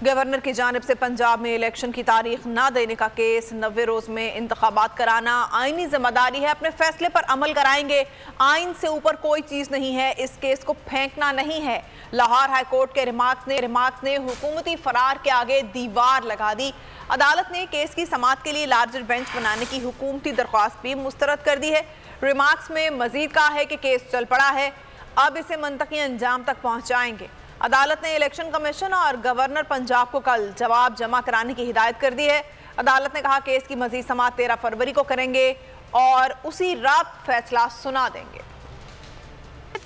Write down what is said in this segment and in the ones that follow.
Governor की जानिब से पंजाब में इलेक्शन की तारीख न देने का केस, 90 रोज में इंतखाबात कराना आईनी जिम्मेदारी है, अपने फैसले पर अमल कराएंगे। आइन से ऊपर कोई चीज नहीं है, इस केस को फेंकना नहीं है। लाहौर हाई कोर्ट के रिमार्क्स ने हुकूमती फरार के आगे दीवार लगा दी। अदालत ने केस की समाअत के लिए लार्जर बेंच बनाने की हुकूमती दरख्वास्त भी मुस्तरद कर दी है। रिमार्क्स में मजीद कहा है कि केस चल पड़ा है, अब इसे मंतकी अंजाम तक पहुंचाएंगे। अदालत ने इलेक्शन कमीशन और गवर्नर पंजाब को कल जवाब जमा कराने की हिदायत कर दी है। अदालत ने कहा केस की मजीद समाअत 13 फरवरी को करेंगे और उसी रात फैसला सुना देंगे।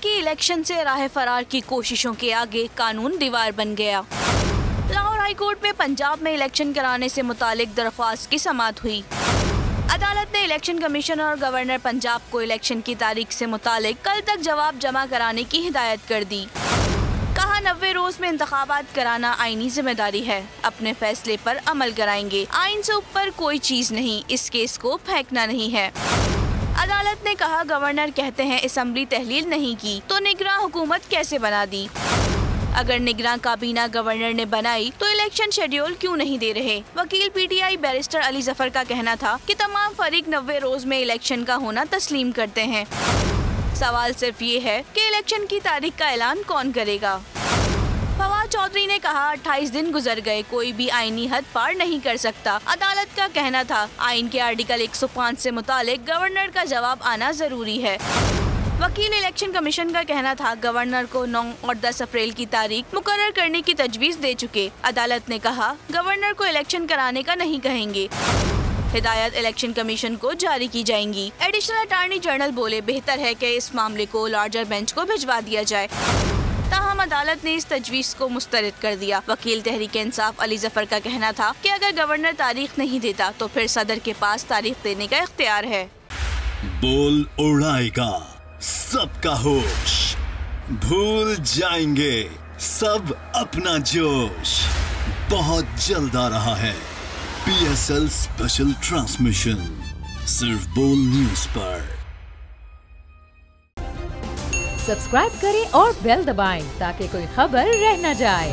कि इलेक्शन से राह फरार की कोशिशों के आगे कानून दीवार बन गया। लाहौर हाई कोर्ट में पंजाब में इलेक्शन कराने से मुतालिक दरख्वास्त की समाअत हुई। अदालत ने इलेक्शन कमीशन और गवर्नर पंजाब को इलेक्शन की तारीख से मुतालिक कल तक जवाब जमा कराने की हिदायत कर दी। कहा 90 रोज में इंतखाबात कराना आईनी जिम्मेदारी है, अपने फैसले पर अमल कराएंगे। आइन से ऊपर कोई चीज नहीं, इस केस को फेंकना नहीं है। अदालत ने कहा गवर्नर कहते हैं असम्बली तहलील नहीं की तो निगरान हुकूमत कैसे बना दी। अगर निगरान काबीना गवर्नर ने बनाई तो इलेक्शन शेड्यूल क्यों नहीं दे रहे। वकील पीटीआई बैरिस्टर अली जफर का कहना था कि तमाम फरीक 90 रोज में इलेक्शन का होना तस्लीम करते हैं। सवाल सिर्फ ये है कि इलेक्शन की तारीख का ऐलान कौन करेगा। फवाद चौधरी ने कहा 28 दिन गुजर गए, कोई भी आईनी हद पार नहीं कर सकता। अदालत का कहना था आइन के आर्टिकल 105 से मुतालिक गवर्नर का जवाब आना जरूरी है। वकील इलेक्शन कमीशन का कहना था गवर्नर को 9 और 10 अप्रैल की तारीख मुकर्रर करने की तजवीज़ दे चुके। अदालत ने कहा गवर्नर को इलेक्शन कराने का नहीं कहेंगे, हिदायत इलेक्शन कमीशन को जारी की जाएंगी। एडिशनल अटॉर्नी जनरल बोले बेहतर है कि इस मामले को लार्जर बेंच को भिजवा दिया जाए। ताहम अदालत ने इस तजवीज़ को मुस्तरद कर दिया। वकील तहरीक इंसाफ अली जफर का कहना था कि अगर गवर्नर तारीख नहीं देता तो फिर सदर के पास तारीख देने का इख्तियार है। बोल उड़ाएगा सबका होश, भूल जाएंगे सब अपना जोश। बहुत जल्द आ रहा है PSL स्पेशल ट्रांसमिशन, सिर्फ बोल न्यूज पर। सब्सक्राइब करें और बेल दबाएं ताकि कोई खबर रह न जाए।